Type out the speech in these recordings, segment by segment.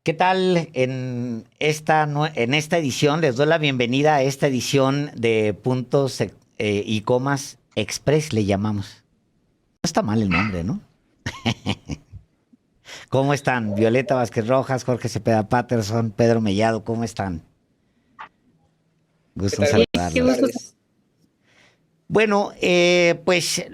¿Qué tal en esta edición? Les doy la bienvenida a esta edición de Puntos y Comas Express, le llamamos. No está mal el nombre, ¿no? ¿Cómo están? Violeta Vázquez Rojas, Jorge Cepeda Patterson, Pedro Mellado, ¿cómo están? ¿Qué Gusto en tal? Qué gusto. saludarlos. Bueno, pues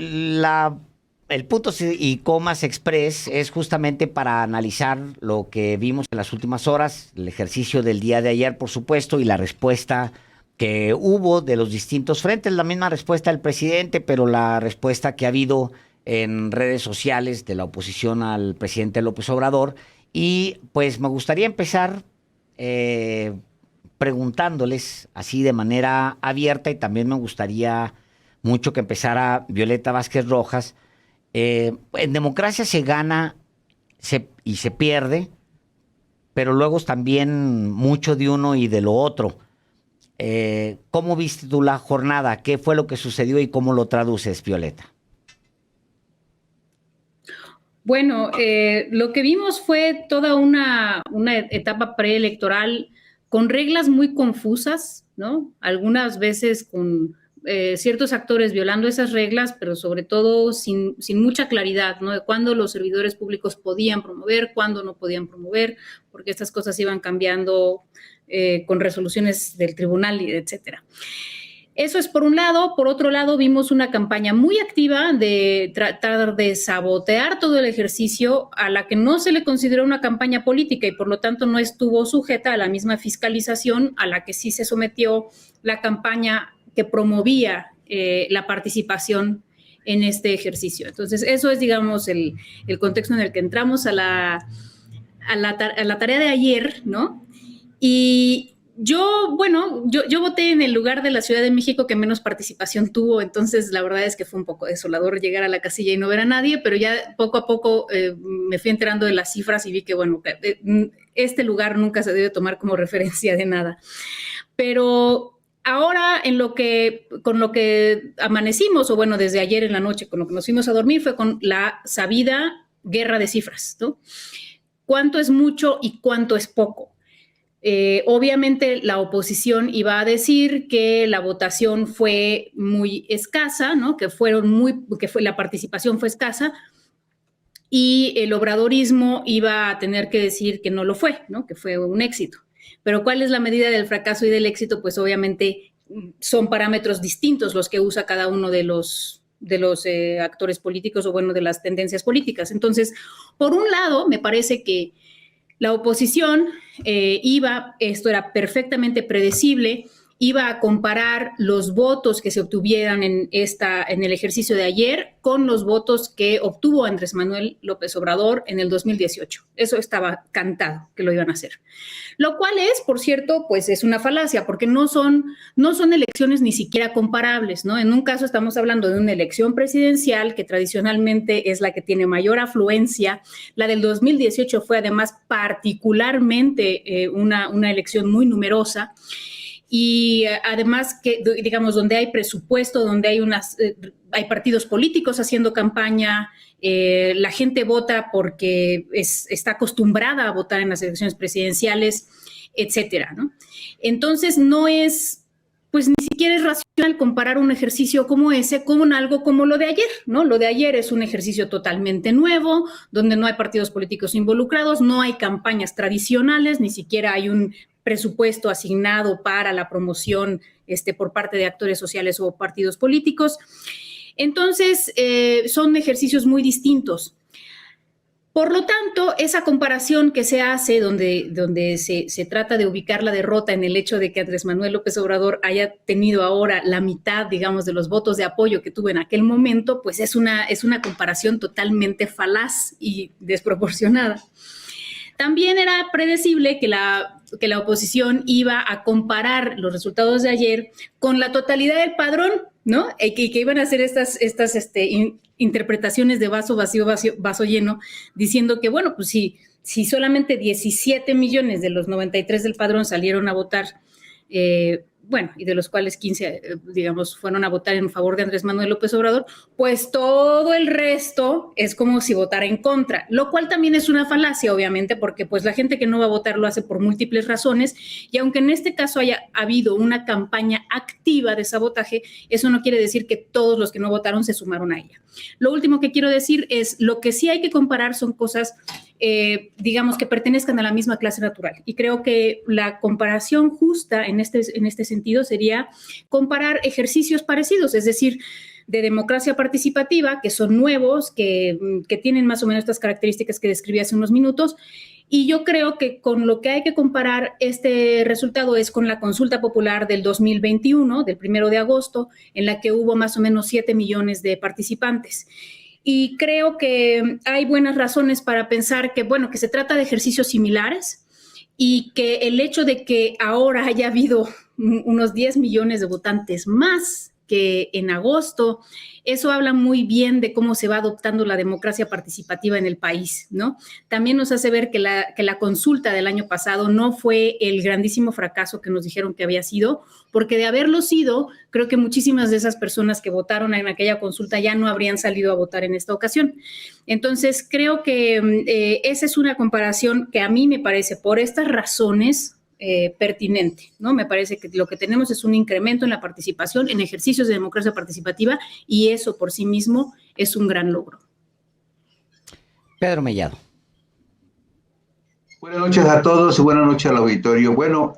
el Puntos y Comas Express es justamente para analizar lo que vimos en las últimas horas, el ejercicio del día de ayer, por supuesto, y la respuesta que hubo de los distintos frentes, la misma respuesta del presidente, pero la respuesta que ha habido en redes sociales de la oposición al presidente López Obrador. Y pues me gustaría empezar eh, preguntándoles así de manera abierta, y también me gustaría mucho que empezara Violeta Vázquez Rojas. En democracia se gana y se pierde, pero luego es también mucho de uno y de lo otro. ¿Cómo viste tú la jornada? ¿Qué fue lo que sucedió y cómo lo traduces, Violeta? Bueno, lo que vimos fue toda una etapa preelectoral con reglas muy confusas, ¿no? Algunas veces con ciertos actores violando esas reglas, pero sobre todo sin mucha claridad, ¿no? De cuándo los servidores públicos podían promover, cuándo no podían promover, porque estas cosas iban cambiando con resoluciones del tribunal, etcétera. Eso es por un lado. Por otro lado, vimos una campaña muy activa de tratar de sabotear todo el ejercicio, a la que no se le consideró una campaña política y por lo tanto no estuvo sujeta a la misma fiscalización a la que sí se sometió la campaña que promovía la participación en este ejercicio. Entonces, eso es, digamos, el contexto en el que entramos a la tarea de ayer, ¿no? Y yo voté en el lugar de la Ciudad de México que menos participación tuvo, entonces la verdad es que fue un poco desolador llegar a la casilla y no ver a nadie, pero ya poco a poco me fui enterando de las cifras y vi que, bueno, este lugar nunca se debe tomar como referencia de nada. Pero ahora con lo que amanecimos, o bueno, desde ayer en la noche, con lo que nos fuimos a dormir, fue con la sabida guerra de cifras, ¿no? ¿Cuánto es mucho y cuánto es poco? Obviamente la oposición iba a decir que la votación fue muy escasa, ¿no? Que la participación fue escasa, y el obradorismo iba a tener que decir que no lo fue, ¿no? Que fue un éxito. Pero ¿cuál es la medida del fracaso y del éxito? Pues obviamente son parámetros distintos los que usa cada uno de los actores políticos, o bueno, de las tendencias políticas. Entonces, por un lado, me parece que la oposición esto era perfectamente predecible, iba a comparar los votos que se obtuvieran en el ejercicio de ayer con los votos que obtuvo Andrés Manuel López Obrador en el 2018. Eso estaba cantado que lo iban a hacer. Lo cual es, por cierto, pues es una falacia, porque no son elecciones ni siquiera comparables, ¿no? En un caso estamos hablando de una elección presidencial que tradicionalmente es la que tiene mayor afluencia. La del 2018 fue además particularmente una elección muy numerosa. Y además, que digamos, donde hay presupuesto, donde hay partidos políticos haciendo campaña, la gente vota porque está acostumbrada a votar en las elecciones presidenciales, etcétera, ¿no? Entonces, no es, pues ni siquiera es racional comparar un ejercicio como ese con algo como lo de ayer, ¿no? Lo de ayer es un ejercicio totalmente nuevo, donde no hay partidos políticos involucrados, no hay campañas tradicionales, ni siquiera hay un presupuesto asignado para la promoción por parte de actores sociales o partidos políticos. Entonces, son ejercicios muy distintos. Por lo tanto, esa comparación que se hace, donde se trata de ubicar la derrota en el hecho de que Andrés Manuel López Obrador haya tenido ahora la mitad, digamos, de los votos de apoyo que tuvo en aquel momento, pues es una comparación totalmente falaz y desproporcionada. También era predecible que la oposición iba a comparar los resultados de ayer con la totalidad del padrón, ¿no? Que iban a hacer estas interpretaciones de vaso vacío, vaso lleno, diciendo que, bueno, pues si solamente 17 millones de los 93 del padrón salieron a votar bueno, y de los cuales 15, digamos, fueron a votar en favor de Andrés Manuel López Obrador, pues todo el resto es como si votara en contra, lo cual también es una falacia, obviamente, porque pues la gente que no va a votar lo hace por múltiples razones, y aunque en este caso haya habido una campaña activa de sabotaje, eso no quiere decir que todos los que no votaron se sumaron a ella. Lo último que quiero decir es, lo que sí hay que comparar son cosas, digamos, que pertenezcan a la misma clase natural. Y creo que la comparación justa en este sentido sería comparar ejercicios parecidos, es decir, de democracia participativa, que son nuevos, que tienen más o menos estas características que describí hace unos minutos. Y yo creo que con lo que hay que comparar este resultado es con la consulta popular del 2021, del 1 de agosto, en la que hubo más o menos 7 millones de participantes. Y creo que hay buenas razones para pensar que, bueno, que se trata de ejercicios similares y que el hecho de que ahora haya habido unos 10 millones de votantes más que en agosto, eso habla muy bien de cómo se va adoptando la democracia participativa en el país, ¿no? También nos hace ver que la consulta del año pasado no fue el grandísimo fracaso que nos dijeron que había sido, porque de haberlo sido, creo que muchísimas de esas personas que votaron en aquella consulta ya no habrían salido a votar en esta ocasión. Entonces, creo que esa es una comparación que a mí me parece, por estas razones, pertinente, ¿no? Me parece que lo que tenemos es un incremento en la participación en ejercicios de democracia participativa y eso por sí mismo es un gran logro. Pedro Mellado. Buenas noches a todos y buenas noches al auditorio. Bueno,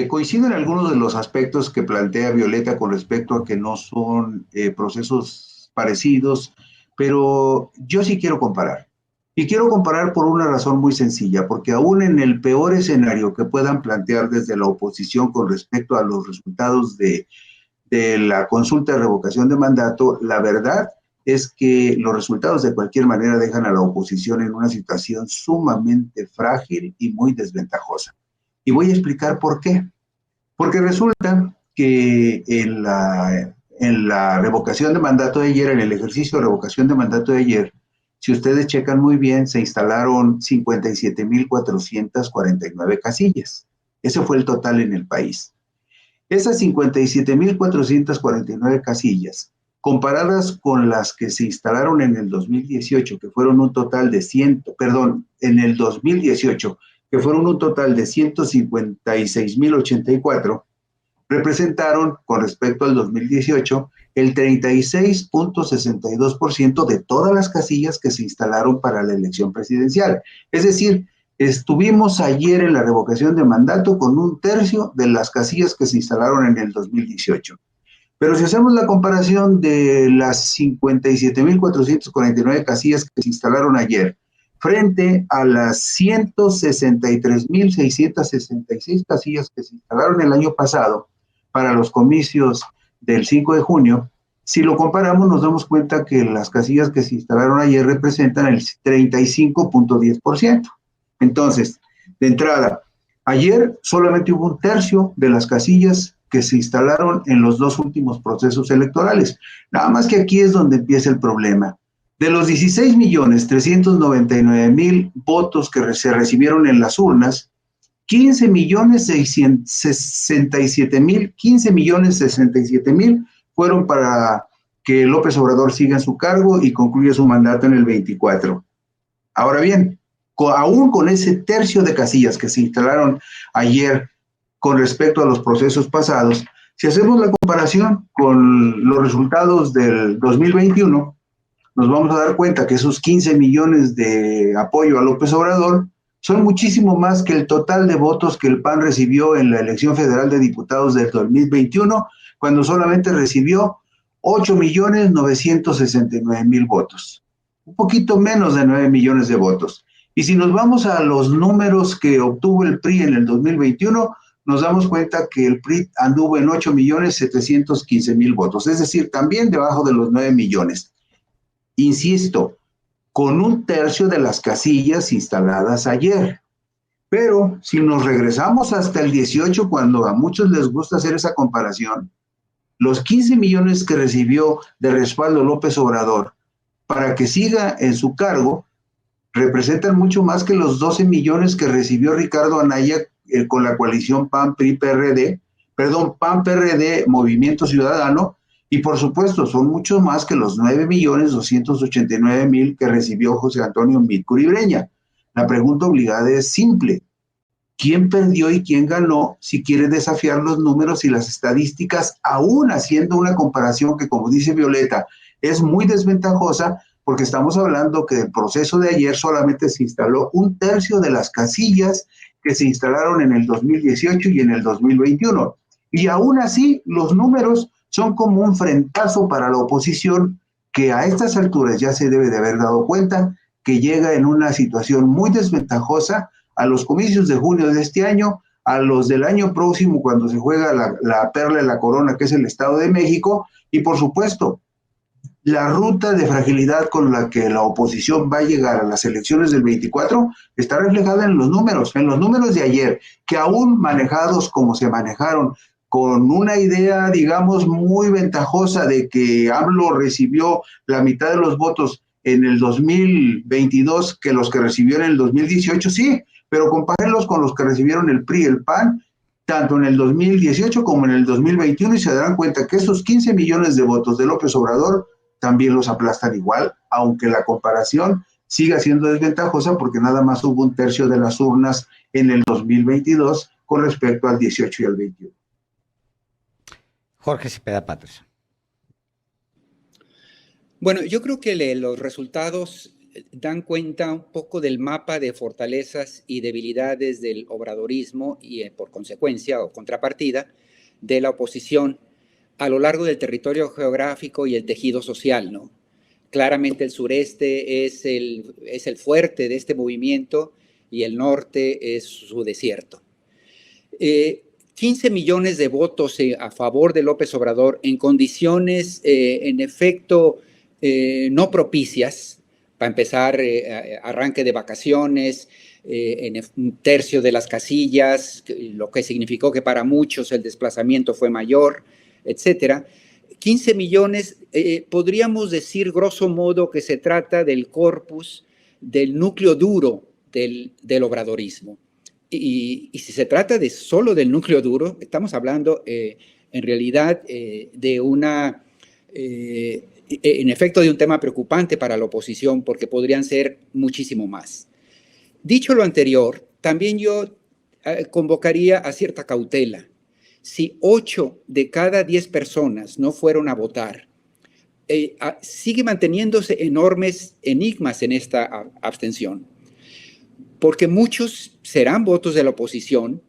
coincido en algunos de los aspectos que plantea Violeta con respecto a que no son procesos parecidos, pero yo sí quiero comparar. Y quiero comparar por una razón muy sencilla, porque aún en el peor escenario que puedan plantear desde la oposición con respecto a los resultados de la consulta de revocación de mandato, la verdad es que los resultados de cualquier manera dejan a la oposición en una situación sumamente frágil y muy desventajosa. Y voy a explicar por qué. Porque resulta que en la revocación de mandato de ayer, en el ejercicio de revocación de mandato de ayer, si ustedes checan muy bien, se instalaron 57,449 casillas. Ese fue el total en el país. Esas 57,449 casillas, comparadas con las que se instalaron en el 2018, que fueron un total de en el 2018, que fueron un total de 156,084, representaron, con respecto al 2018, el 36,62% de todas las casillas que se instalaron para la elección presidencial. Es decir, estuvimos ayer en la revocación de mandato con 1/3 de las casillas que se instalaron en el 2018. Pero si hacemos la comparación de las 57,449 casillas que se instalaron ayer frente a las 163,666 casillas que se instalaron el año pasado para los comicios del 5 de junio, si lo comparamos nos damos cuenta que las casillas que se instalaron ayer representan el 35,10%. Entonces, de entrada, ayer solamente hubo 1/3 de las casillas que se instalaron en los 2 últimos procesos electorales. Nada más que aquí es donde empieza el problema. De los 16,399,000 votos que se recibieron en las urnas, 15,067,000 fueron para que López Obrador siga en su cargo y concluya su mandato en el 24. Ahora bien, aún con ese 1/3 de casillas que se instalaron ayer con respecto a los procesos pasados, si hacemos la comparación con los resultados del 2021, nos vamos a dar cuenta que esos 15 millones de apoyo a López Obrador son muchísimo más que el total de votos que el PAN recibió en la elección federal de diputados del 2021, cuando solamente recibió 8,969,000 votos. Un poquito menos de 9 millones de votos. Y si nos vamos a los números que obtuvo el PRI en el 2021, nos damos cuenta que el PRI anduvo en 8,715,000 votos, es decir, también debajo de los 9 millones. Insisto, con 1/3 de las casillas instaladas ayer. Pero si nos regresamos hasta el 18, cuando a muchos les gusta hacer esa comparación, los 15 millones que recibió de respaldo López Obrador para que siga en su cargo representan mucho más que los 12 millones que recibió Ricardo Anaya con la coalición PAN-PRI-PRD perdón, PAN, PRD, Movimiento Ciudadano, y por supuesto son muchos más que los 9.289.000 que recibió José Antonio Micuri Breña. La pregunta obligada es simple: ¿quién perdió y quién ganó si quiere desafiar los números y las estadísticas, aún haciendo una comparación que, como dice Violeta, es muy desventajosa, porque estamos hablando que del proceso de ayer solamente se instaló 1/3 de las casillas que se instalaron en el 2018 y en el 2021. Y aún así, los números son como un frentazo para la oposición, que a estas alturas ya se debe de haber dado cuenta que llega en una situación muy desventajosa a los comicios de junio de este año, a los del año próximo cuando se juega la perla de la corona, que es el Estado de México, y por supuesto, la ruta de fragilidad con la que la oposición va a llegar a las elecciones del 24 está reflejada en los números de ayer, que aún manejados como se manejaron, con una idea, digamos, muy ventajosa de que AMLO recibió la mitad de los votos en el 2022 que los que recibió en el 2018, sí, pero compárenlos con los que recibieron el PRI y el PAN, tanto en el 2018 como en el 2021, y se darán cuenta que esos 15 millones de votos de López Obrador también los aplastan igual, aunque la comparación siga siendo desventajosa porque nada más hubo 1/3 de las urnas en el 2022 con respecto al 18 y al 21. Jorge Cepeda Patterson. Bueno, yo creo que los resultados dan cuenta un poco del mapa de fortalezas y debilidades del obradorismo y, por consecuencia o contrapartida, de la oposición a lo largo del territorio geográfico y el tejido social, ¿no? Claramente el sureste es el fuerte de este movimiento y el norte es su desierto. 15 millones de votos a favor de López Obrador en condiciones, en efecto, no propicias. Para empezar, arranque de vacaciones, en 1/3 de las casillas, lo que significó que para muchos el desplazamiento fue mayor, etcétera. 15 millones, podríamos decir grosso modo que se trata del corpus, del núcleo duro del obradorismo. Y si se trata solo del núcleo duro, estamos hablando en realidad de una, en efecto, de un tema preocupante para la oposición, porque podrían ser muchísimo más. Dicho lo anterior, también yo convocaría a cierta cautela. Si 8 de cada 10 personas no fueron a votar, sigue manteniéndose enormes enigmas en esta abstención, porque muchos serán votos de la oposición,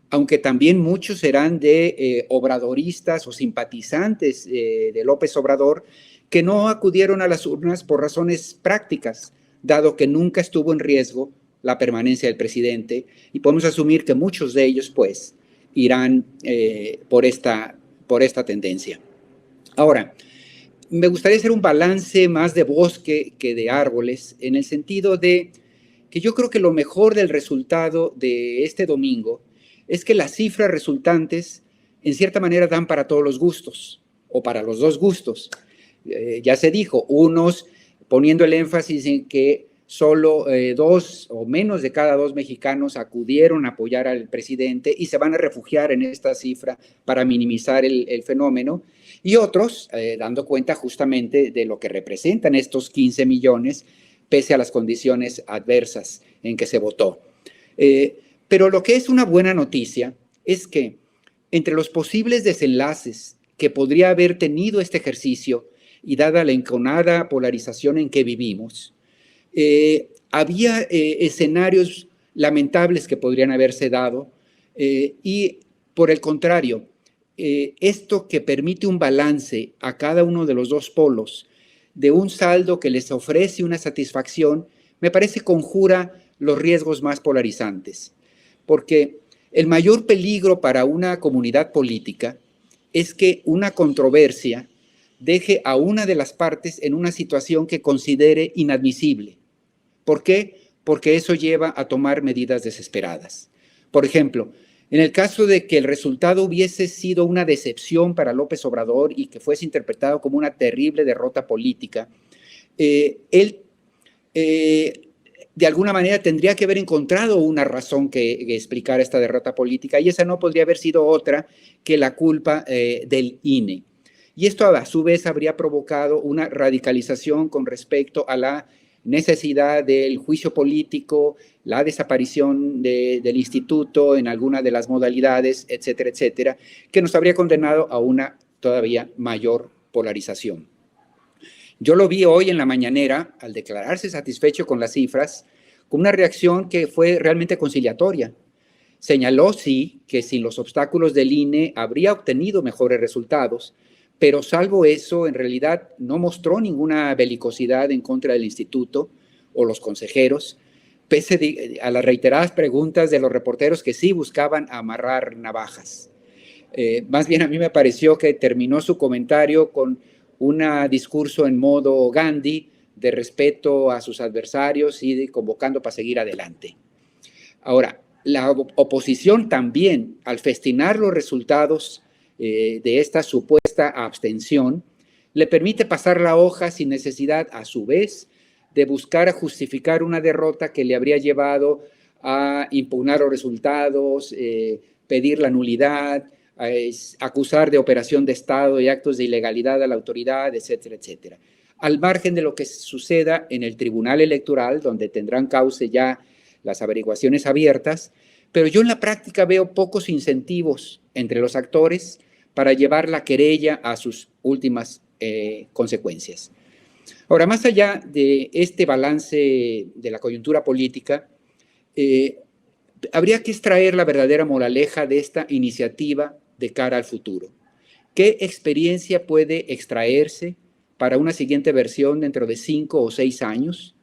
aunque también muchos serán de obradoristas o simpatizantes de López Obrador que no acudieron a las urnas por razones prácticas, dado que nunca estuvo en riesgo la permanencia del presidente, y podemos asumir que muchos de ellos, pues, irán por esta tendencia. Ahora, me gustaría hacer un balance más de bosque que de árboles, en el sentido de que yo creo que lo mejor del resultado de este domingo es que las cifras resultantes, en cierta manera, dan para todos los gustos, o para los dos gustos. Ya se dijo, unos poniendo el énfasis en que solo 2 o menos de cada 2 mexicanos acudieron a apoyar al presidente y se van a refugiar en esta cifra para minimizar el fenómeno, y otros dando cuenta justamente de lo que representan estos 15 millones pese a las condiciones adversas en que se votó. Pero lo que es una buena noticia es que entre los posibles desenlaces que podría haber tenido este ejercicio, y dada la enconada polarización en que vivimos, había escenarios lamentables que podrían haberse dado, y por el contrario, esto que permite un balance a cada uno de los dos polos, de un saldo que les ofrece una satisfacción, me parece conjura los riesgos más polarizantes, porque el mayor peligro para una comunidad política es que una controversia deje a una de las partes en una situación que considere inadmisible. ¿Por qué? Porque eso lleva a tomar medidas desesperadas. Por ejemplo, en el caso de que el resultado hubiese sido una decepción para López Obrador y que fuese interpretado como una terrible derrota política, él de alguna manera tendría que haber encontrado una razón que explicar esta derrota política, y esa no podría haber sido otra que la culpa del INE. Y esto a su vez habría provocado una radicalización con respecto a la necesidad del juicio político, la desaparición del instituto en alguna de las modalidades, etcétera, etcétera, que nos habría condenado a una todavía mayor polarización. Yo lo vi hoy en la mañanera, al declararse satisfecho con las cifras, con una reacción que fue realmente conciliatoria. Señaló, sí, que sin los obstáculos del INE habría obtenido mejores resultados, pero salvo eso, en realidad no mostró ninguna belicosidad en contra del instituto o los consejeros, pese a las reiteradas preguntas de los reporteros que sí buscaban amarrar navajas. Más bien a mí me pareció que terminó su comentario con un discurso en modo Gandhi, de respeto a sus adversarios y convocando para seguir adelante. Ahora, la oposición también, al festinar los resultados de esta supuesta abstención, le permite pasar la hoja sin necesidad, a su vez, de buscar justificar una derrota que le habría llevado a impugnar los resultados, pedir la nulidad, acusar de operación de Estado y actos de ilegalidad a la autoridad, etcétera, etcétera. Al margen de lo que suceda en el Tribunal Electoral, donde tendrán cauce ya las averiguaciones abiertas, pero yo en la práctica veo pocos incentivos entre los actores para llevar la querella a sus últimas consecuencias. Ahora, más allá de este balance de la coyuntura política, habría que extraer la verdadera moraleja de esta iniciativa de cara al futuro. ¿Qué experiencia puede extraerse para una siguiente versión dentro de 5 o 6 años?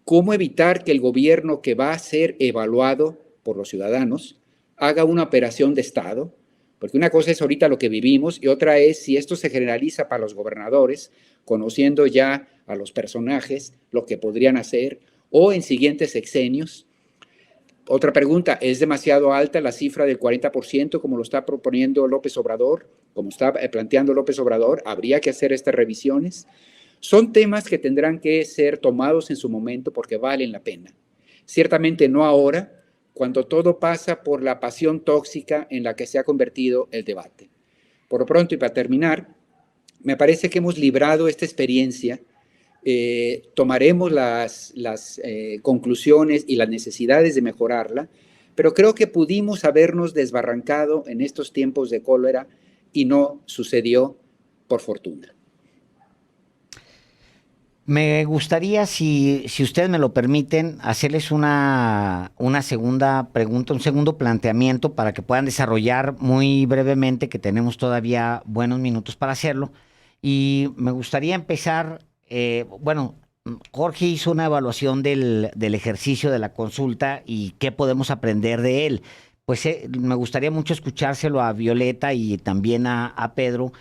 ¿Cómo evitar que el gobierno que va a ser evaluado por los ciudadanos haga una operación de Estado? Porque una cosa es ahorita lo que vivimos y otra es si esto se generaliza para los gobernadores, conociendo ya a los personajes, lo que podrían hacer, o en siguientes sexenios. Otra pregunta, ¿es demasiado alta la cifra del 40% como lo está proponiendo López Obrador? Como está planteando López Obrador, ¿habría que hacer estas revisiones? Son temas que tendrán que ser tomados en su momento porque valen la pena. Ciertamente no ahora, cuando todo pasa por la pasión tóxica en la que se ha convertido el debate. Por lo pronto, y para terminar, me parece que hemos librado esta experiencia. Tomaremos las conclusiones y las necesidades de mejorarla, pero creo que pudimos habernos desbarrancado en estos tiempos de cólera y no sucedió por fortuna. Me gustaría, si ustedes me lo permiten, hacerles una segunda pregunta, un segundo planteamiento para que puedan desarrollar muy brevemente, que tenemos todavía buenos minutos para hacerlo. Y me gustaría empezar, Jorge hizo una evaluación del ejercicio de la consulta y qué podemos aprender de él. Pues me gustaría mucho escuchárselo a Violeta y también a Pedro.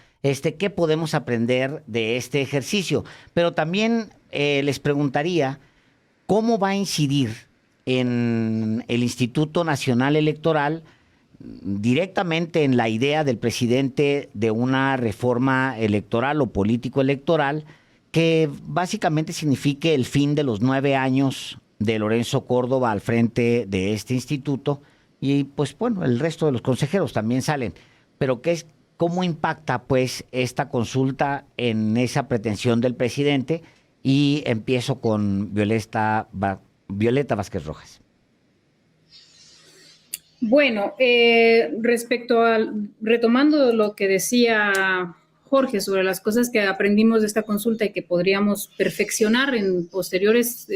¿Qué podemos aprender de este ejercicio? Pero también les preguntaría cómo va a incidir en el Instituto Nacional Electoral directamente en la idea del presidente de una reforma electoral o político-electoral que básicamente signifique el fin de los 9 años de Lorenzo Córdoba al frente de este instituto y pues bueno, el resto de los consejeros también salen. Pero ¿cómo impacta pues esta consulta en esa pretensión del presidente? Y empiezo con Violeta Vázquez Rojas. Bueno, retomando lo que decía Jorge sobre las cosas que aprendimos de esta consulta y que podríamos perfeccionar en posteriores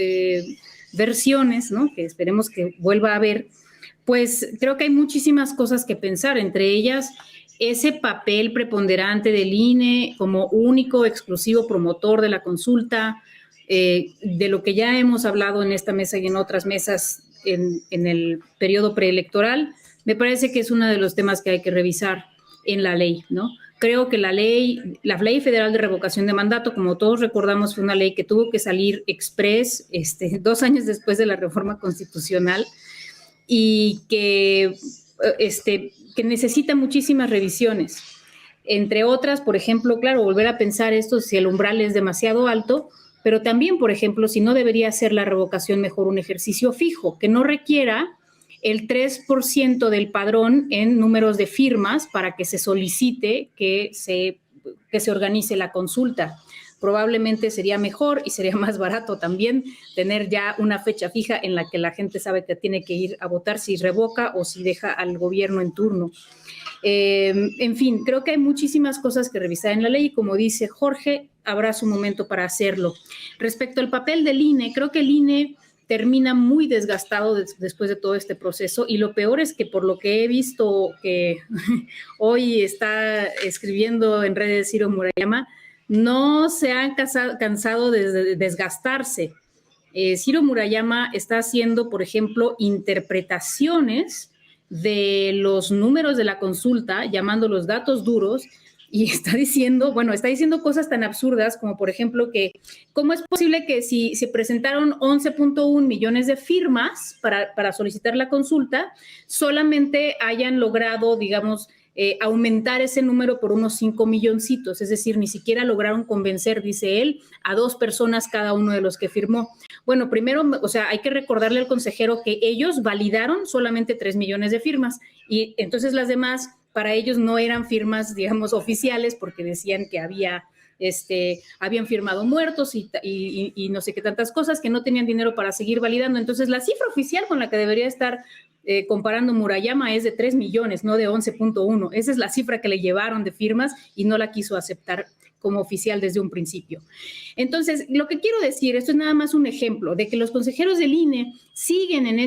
versiones, ¿no? Que esperemos que vuelva a haber, pues creo que hay muchísimas cosas que pensar, entre ellas ese papel preponderante del INE como único, exclusivo promotor de la consulta, de lo que ya hemos hablado en esta mesa y en otras mesas en el periodo preelectoral, me parece que es uno de los temas que hay que revisar en la ley, ¿no? Creo que la ley federal de revocación de mandato, como todos recordamos, fue una ley que tuvo que salir express 2 años después de la reforma constitucional y que necesita muchísimas revisiones. Entre otras, por ejemplo, claro, volver a pensar esto, si el umbral es demasiado alto, pero también, por ejemplo, si no debería ser la revocación mejor un ejercicio fijo, que no requiera el 3% del padrón en números de firmas para que se solicite que se organice la consulta. Probablemente sería mejor y sería más barato también tener ya una fecha fija en la que la gente sabe que tiene que ir a votar si revoca o si deja al gobierno en turno. En fin, creo que hay muchísimas cosas que revisar en la ley y como dice Jorge, habrá su momento para hacerlo. Respecto al papel del INE, creo que el INE termina muy desgastado después de todo este proceso y lo peor es que por lo que he visto que hoy está escribiendo en redes Ciro Murayama, no se han cansado de desgastarse. Ciro Murayama está haciendo, por ejemplo, interpretaciones de los números de la consulta, llamando los datos duros, y está diciendo cosas tan absurdas como, por ejemplo, que cómo es posible que si se presentaron 11.1 millones de firmas para solicitar la consulta, solamente hayan logrado, digamos, aumentar ese número por unos 5 milloncitos, es decir, ni siquiera lograron convencer, dice él, a 2 personas cada uno de los que firmó. Bueno, primero, o sea, hay que recordarle al consejero que ellos validaron solamente 3 millones de firmas y entonces las demás para ellos no eran firmas, digamos, oficiales porque decían que habían firmado muertos y no sé qué tantas cosas, que no tenían dinero para seguir validando. Entonces, la cifra oficial con la que debería estar comparando Murayama es de 3 millones, no de 11.1. Esa es la cifra que le llevaron de firmas y no la quiso aceptar como oficial desde un principio. Entonces, lo que quiero decir, esto es nada más un ejemplo de que los consejeros del INE siguen en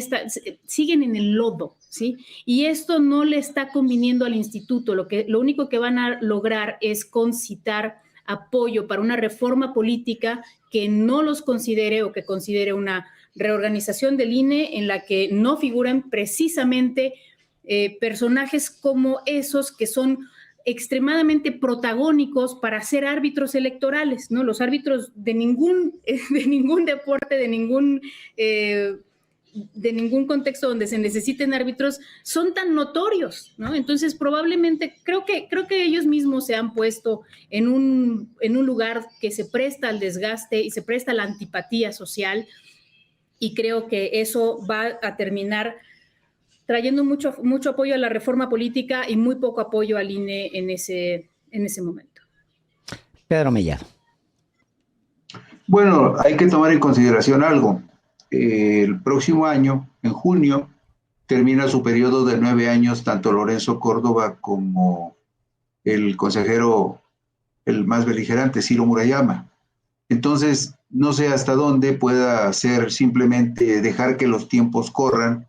el lodo, ¿sí? Y esto no le está conviniendo al instituto. Lo único que van a lograr es concitar apoyo para una reforma política que no los considere o que considere una reorganización del INE en la que no figuren precisamente personajes como esos que son extremadamente protagónicos para ser árbitros electorales, ¿no? Los árbitros de ningún deporte, de ningún contexto donde se necesiten árbitros son tan notorios, ¿no? Entonces, probablemente, creo que ellos mismos se han puesto en un lugar que se presta al desgaste y se presta a la antipatía social, y creo que eso va a terminar trayendo mucho apoyo a la reforma política y muy poco apoyo al INE en ese momento. Pedro Mellado. Bueno, hay que tomar en consideración algo. El próximo año, en junio, termina su periodo de 9 años tanto Lorenzo Córdoba como el consejero, el más beligerante, Ciro Murayama. Entonces, no sé hasta dónde pueda ser simplemente dejar que los tiempos corran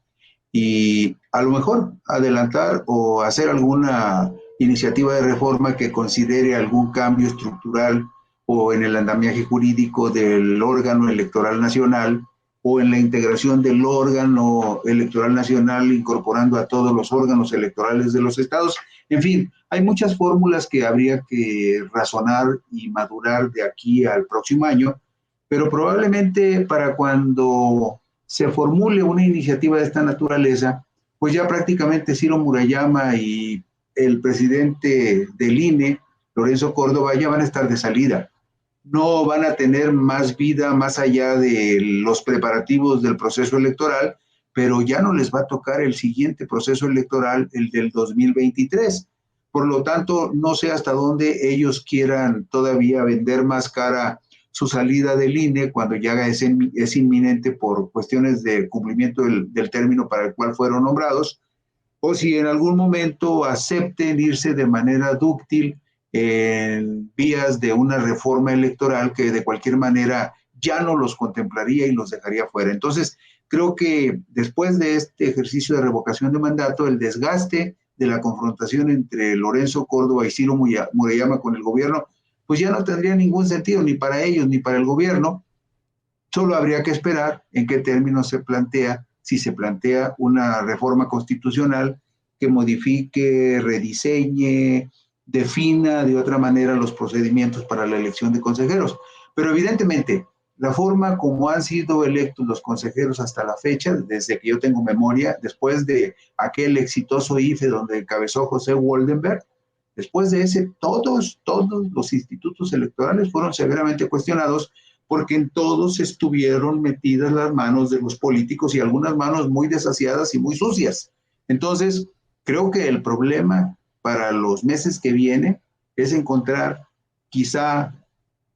y a lo mejor adelantar o hacer alguna iniciativa de reforma que considere algún cambio estructural o en el andamiaje jurídico del órgano electoral nacional o en la integración del órgano electoral nacional incorporando a todos los órganos electorales de los estados. En fin, hay muchas fórmulas que habría que razonar y madurar de aquí al próximo año, pero probablemente para cuando se formule una iniciativa de esta naturaleza, pues ya prácticamente Ciro Murayama y el presidente del INE, Lorenzo Córdoba, ya van a estar de salida. No van a tener más vida más allá de los preparativos del proceso electoral, pero ya no les va a tocar el siguiente proceso electoral, el del 2023. Por lo tanto, no sé hasta dónde ellos quieran todavía vender más cara su salida del INE cuando ya es inminente por cuestiones de cumplimiento del término para el cual fueron nombrados, o si en algún momento acepten irse de manera dúctil en vías de una reforma electoral que de cualquier manera ya no los contemplaría y los dejaría fuera. Entonces, creo que después de este ejercicio de revocación de mandato, el desgaste de la confrontación entre Lorenzo Córdoba y Ciro Murayama con el gobierno, pues ya no tendría ningún sentido ni para ellos ni para el gobierno. Solo habría que esperar en qué términos se plantea, si se plantea una reforma constitucional que modifique, rediseñe, defina de otra manera los procedimientos para la elección de consejeros. Pero evidentemente, la forma como han sido electos los consejeros hasta la fecha, desde que yo tengo memoria, después de aquel exitoso IFE donde encabezó José Woldenberg, después de ese, todos los institutos electorales fueron severamente cuestionados porque en todos estuvieron metidas las manos de los políticos y algunas manos muy desasiadas y muy sucias. Entonces, creo que el problema para los meses que vienen es encontrar quizá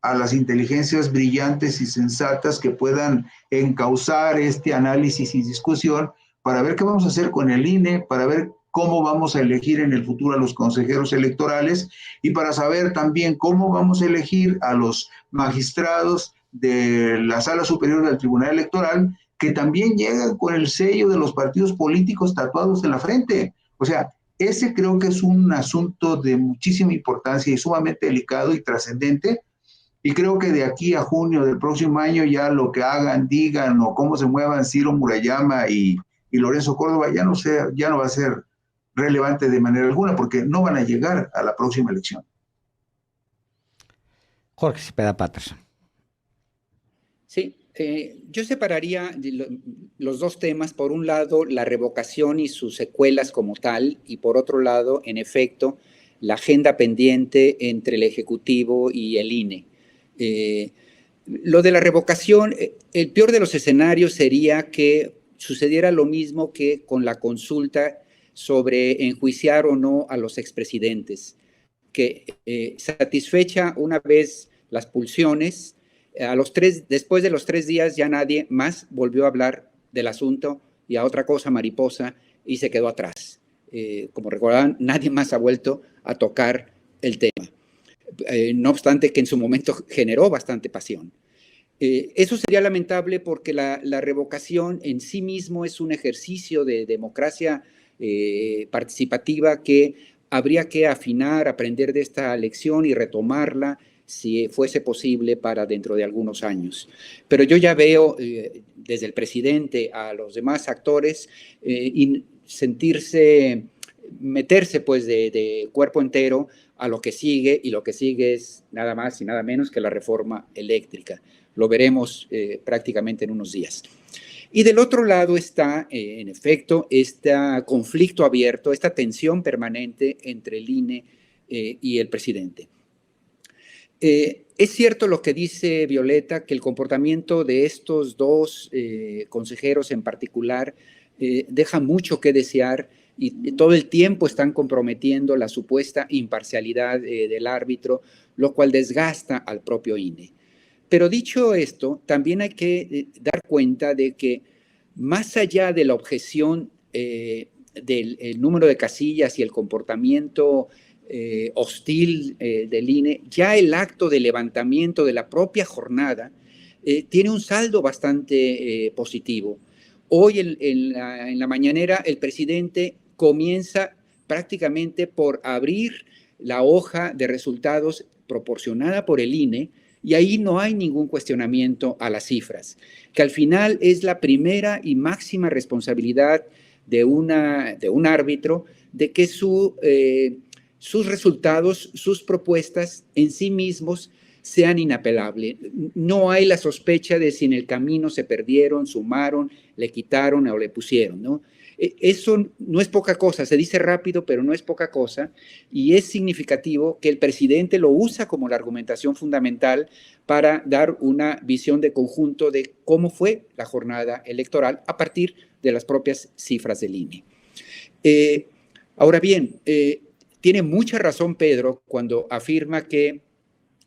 a las inteligencias brillantes y sensatas que puedan encauzar este análisis y discusión para ver qué vamos a hacer con el INE, para ver cómo vamos a elegir en el futuro a los consejeros electorales y para saber también cómo vamos a elegir a los magistrados de la Sala Superior del Tribunal Electoral, que también llegan con el sello de los partidos políticos tatuados en la frente. O sea, ese creo que es un asunto de muchísima importancia y sumamente delicado y trascendente. Y creo que de aquí a junio del próximo año ya lo que hagan, digan o cómo se muevan Ciro Murayama y Lorenzo Córdoba ya no va a ser relevante de manera alguna porque no van a llegar a la próxima elección. Jorge Cepeda Patterson. Sí, yo separaría los dos temas. Por un lado, la revocación y sus secuelas como tal, y por otro lado, en efecto, la agenda pendiente entre el Ejecutivo y el INE. Lo de la revocación, el peor de los escenarios sería que sucediera lo mismo que con la consulta sobre enjuiciar o no a los expresidentes, que satisfecha una vez las pulsiones, después de los 3 días ya nadie más volvió a hablar del asunto y a otra cosa mariposa y se quedó atrás. Como recordarán, nadie más ha vuelto a tocar el tema. No obstante que en su momento generó bastante pasión. Eso sería lamentable porque la revocación en sí mismo es un ejercicio de democracia participativa que habría que afinar, aprender de esta lección y retomarla si fuese posible para dentro de algunos años. Pero yo ya veo desde el presidente a los demás actores y meterse pues de cuerpo entero a lo que sigue, y lo que sigue es nada más y nada menos que la reforma eléctrica. Lo veremos prácticamente en unos días. Y del otro lado está, en efecto, este conflicto abierto, esta tensión permanente entre el INE y el presidente. Es cierto lo que dice Violeta, que el comportamiento de estos dos consejeros en particular deja mucho que desear y todo el tiempo están comprometiendo la supuesta imparcialidad del árbitro, lo cual desgasta al propio INE. Pero dicho esto, también hay que dar cuenta de que más allá de la objeción del número de casillas y el comportamiento hostil del INE, ya el acto de levantamiento de la propia jornada tiene un saldo bastante positivo. Hoy en la mañanera el presidente comienza prácticamente por abrir la hoja de resultados proporcionada por el INE, y ahí no hay ningún cuestionamiento a las cifras, que al final es la primera y máxima responsabilidad de un árbitro de que sus resultados, sus propuestas en sí mismos sean inapelables. No hay la sospecha de si en el camino se perdieron, sumaron, le quitaron o le pusieron, ¿no? Eso no es poca cosa, se dice rápido, pero no es poca cosa, y es significativo que el presidente lo usa como la argumentación fundamental para dar una visión de conjunto de cómo fue la jornada electoral a partir de las propias cifras del INE. Ahora bien, tiene mucha razón Pedro cuando afirma que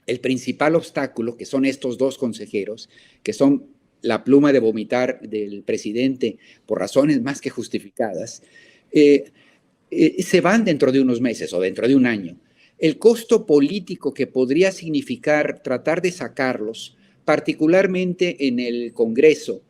el principal obstáculo, que son estos dos consejeros, que son la pluma de vomitar del presidente por razones más que justificadas, se van dentro de unos meses o dentro de un año. El costo político que podría significar tratar de sacarlos, particularmente en el Congreso,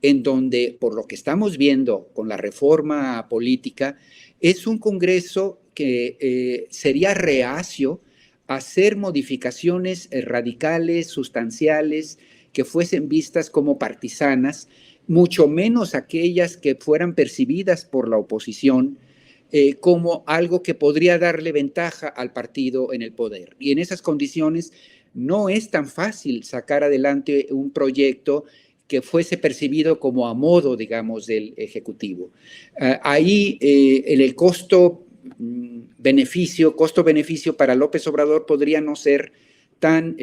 en donde, por lo que estamos viendo con la reforma política, es un Congreso que sería reacio a hacer modificaciones radicales, sustanciales, que fuesen vistas como partisanas, mucho menos aquellas que fueran percibidas por la oposición como algo que podría darle ventaja al partido en el poder. Y en esas condiciones no es tan fácil sacar adelante un proyecto que fuese percibido como a modo, digamos, del Ejecutivo. Ahí en el costo-beneficio para López Obrador podría no ser tan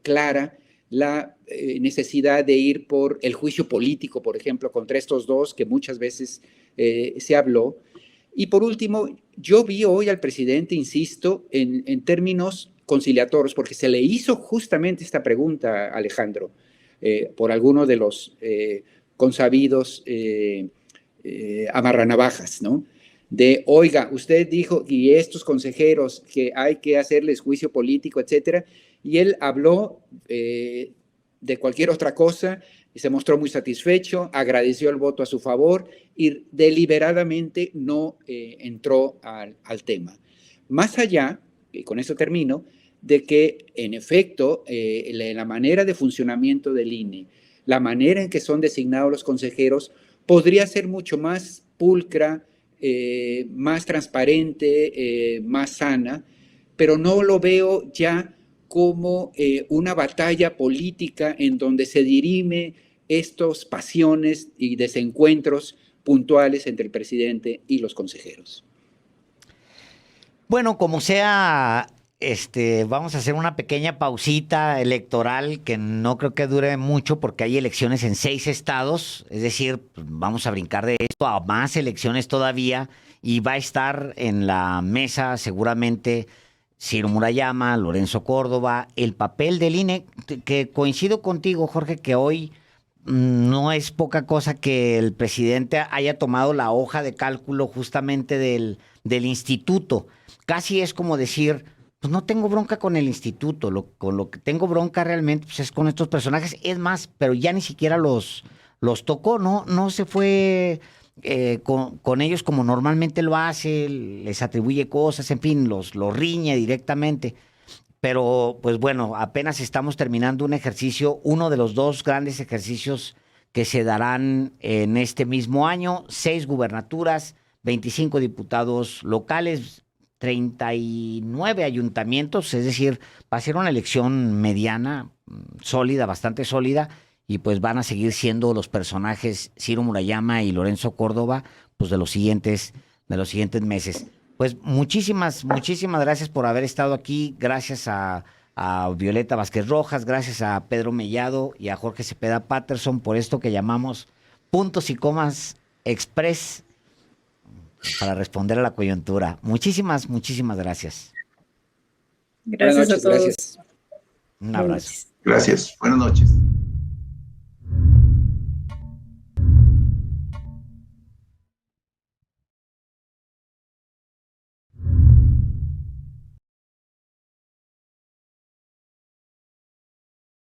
clara la necesidad de ir por el juicio político, por ejemplo, contra estos dos que muchas veces se habló. Y por último, yo vi hoy al presidente, insisto, en términos conciliatorios, porque se le hizo justamente esta pregunta, Alejandro, por alguno de los consabidos amarranavajas, ¿no? De, oiga, usted dijo, y estos consejeros, que hay que hacerles juicio político, etcétera, y él habló de cualquier otra cosa y se mostró muy satisfecho, agradeció el voto a su favor y deliberadamente no entró al tema. Más allá, y con eso termino, de que en efecto la manera de funcionamiento del INE, la manera en que son designados los consejeros, podría ser mucho más pulcra, más transparente, más sana, pero no lo veo ya como una batalla política en donde se dirime estos pasiones y desencuentros puntuales entre el presidente y los consejeros. Bueno, como sea, vamos a hacer una pequeña pausita electoral que no creo que dure mucho porque hay elecciones en 6 estados, es decir, vamos a brincar de esto a más elecciones todavía y va a estar en la mesa seguramente Ciro Murayama, Lorenzo Córdoba, el papel del INE, que coincido contigo, Jorge, que hoy no es poca cosa que el presidente haya tomado la hoja de cálculo justamente del instituto. Casi es como decir, pues no tengo bronca con el instituto, con lo que tengo bronca realmente pues es con estos personajes. Es más, pero ya ni siquiera los tocó, no se fue con ellos como normalmente lo hace, les atribuye cosas, en fin, los riñe directamente. Pero, pues bueno, apenas estamos terminando un ejercicio, uno de los 2 grandes ejercicios que se darán en este mismo año, 6 gubernaturas, 25 diputados locales, 39 ayuntamientos, es decir, va a ser una elección mediana, sólida, bastante sólida, y pues van a seguir siendo los personajes Ciro Murayama y Lorenzo Córdoba, pues de los siguientes meses. Pues muchísimas gracias por haber estado aquí, gracias a Violeta Vázquez Rojas, gracias a Pedro Mellado y a Jorge Cepeda Patterson por esto que llamamos Puntos y Comas Express para responder a la coyuntura. Muchísimas gracias. Gracias a todos. Gracias. Un abrazo. Gracias. Buenas noches.